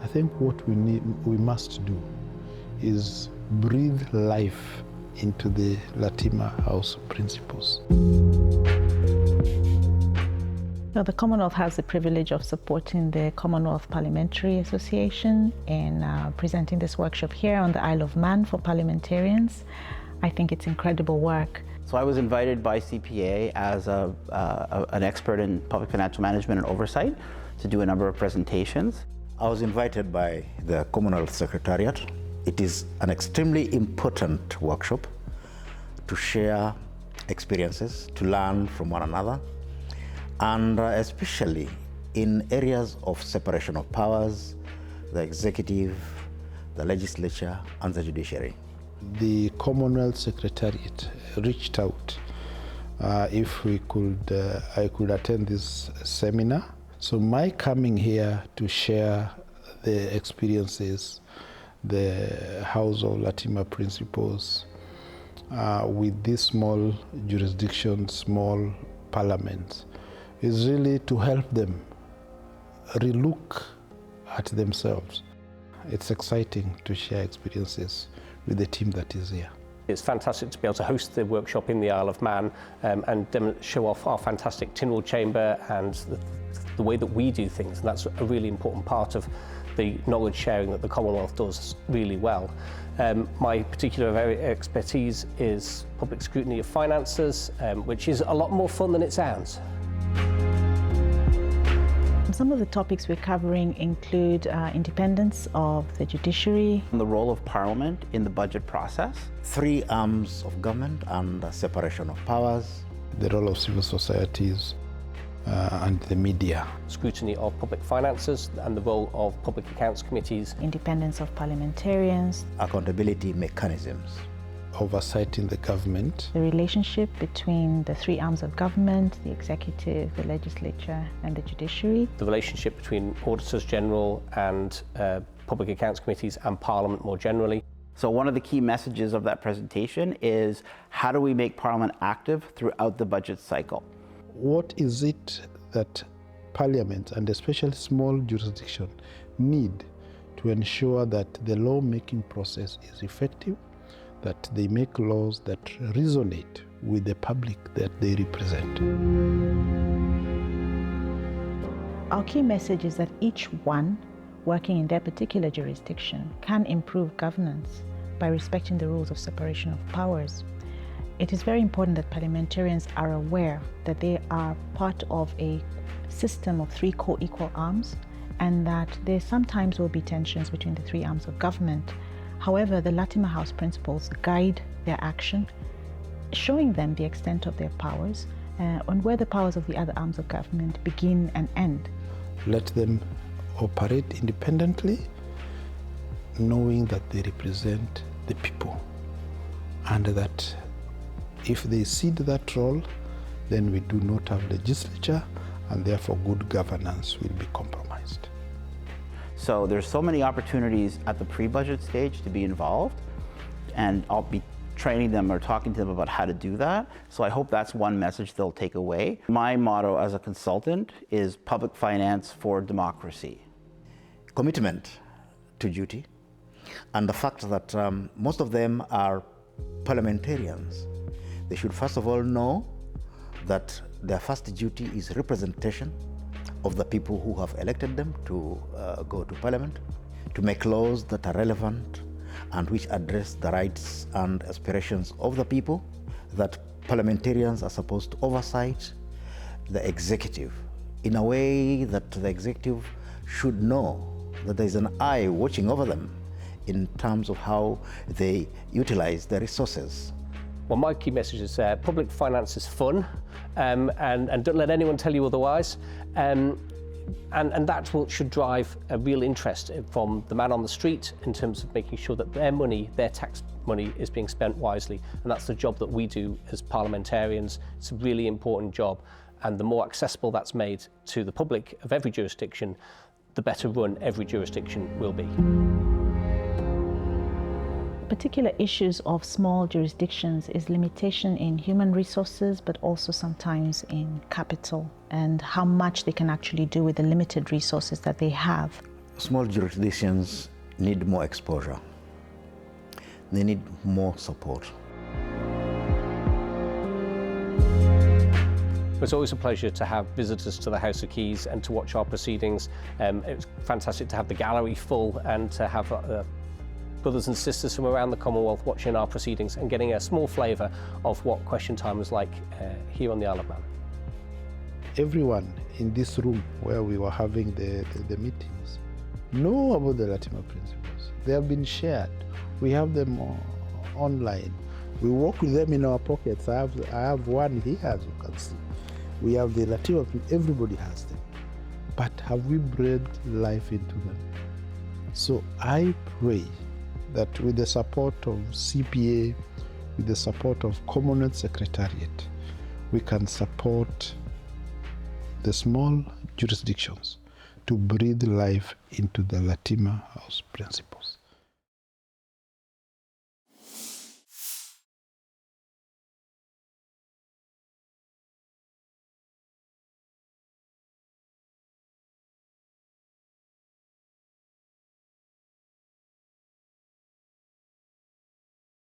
I think what we must do is breathe life into the Latimer House Principles. Now, the Commonwealth has the privilege of supporting the Commonwealth Parliamentary Association in presenting this workshop here on the Isle of Man for parliamentarians. I think it's incredible work. So I was invited by CPA as an expert in public financial management and oversight to do a number of presentations. I was invited by the Commonwealth Secretariat. It is an extremely important workshop to share experiences, to learn from one another, and especially in areas of separation of powers, the executive, the legislature, and the judiciary. The Commonwealth Secretariat reached out if I could attend this seminar. So my coming here to share the experiences, the House of Latimer Principles, with these small jurisdictions, small parliaments, is really to help them relook at themselves. It's exciting to share experiences with the team that is here. It's fantastic to be able to host the workshop in the Isle of Man and show off our fantastic Tynwald chamber and the way that we do things, and that's a really important part of the knowledge sharing that the Commonwealth does really well. My particular area of expertise is public scrutiny of finances, which is a lot more fun than it sounds. Some of the topics we're covering include independence of the judiciary, And the role of Parliament in the budget process. Three arms of government and separation of powers. The role of civil societies and the media. Scrutiny of public finances and the role of public accounts committees. independence of parliamentarians, Accountability mechanisms. Oversight in the government. the relationship between the three arms of government, the executive, the legislature, and the judiciary, The relationship between auditors general and public accounts committees and Parliament more generally. So one of the key messages of that presentation is how do we make Parliament active throughout the budget cycle? What is it that Parliament, and especially small jurisdictions, need to ensure that the lawmaking process is effective, that they make laws that resonate with the public that they represent? Our key message is that each one working in their particular jurisdiction can improve governance by respecting the rules of separation of powers. It is very important that parliamentarians are aware that they are part of a system of three co-equal arms and that there sometimes will be tensions between the three arms of government. However, the Latimer House Principles guide their action, showing them the extent of their powers and where the powers of the other arms of government begin and end. Let them operate independently, knowing that they represent the people, and that if they cede that role, then we do not have legislature, and therefore good governance will be compromised. So there's so many opportunities at the pre-budget stage to be involved, and I'll be training them or talking to them about how to do that. So I hope that's one message they'll take away. My motto as a consultant is public finance for democracy. Commitment to duty, and the fact that most of them are parliamentarians. They should first of all know that their first duty is representation of the people who have elected them to go to Parliament, to make laws that are relevant and which address the rights and aspirations of the people, that parliamentarians are supposed to oversight the executive in a way that the executive should know that there is an eye watching over them in terms of how they utilize their resources. Well, my key message is public finance is fun, and don't let anyone tell you otherwise. And that should drive a real interest from the man on the street in terms of making sure that their money, their tax money, is being spent wisely. And that's the job that we do as parliamentarians. It's a really important job. And the more accessible that's made to the public of every jurisdiction, the better run every jurisdiction will be. Particular issues of small jurisdictions is limitation in human resources, but also sometimes in capital, and how much they can actually do with the limited resources that they have. Small jurisdictions need more exposure. They need more support. It's always a pleasure to have visitors to the House of Keys and to watch our proceedings. It's fantastic to have the gallery full and to have brothers and sisters from around the Commonwealth watching our proceedings and getting a small flavour of what Question Time was like here on the Isle of Man. Everyone in this room where we were having the meetings know about the Latimer Principles. They have been shared. We have them online. We work with them in our pockets. I have one here, as you can see. We have the Latimer Principles. Everybody has them. But have we breathed life into them? So I pray that with the support of CPA, with the support of Commonwealth Secretariat, we can support the small jurisdictions to breathe life into the Latimer House Principle.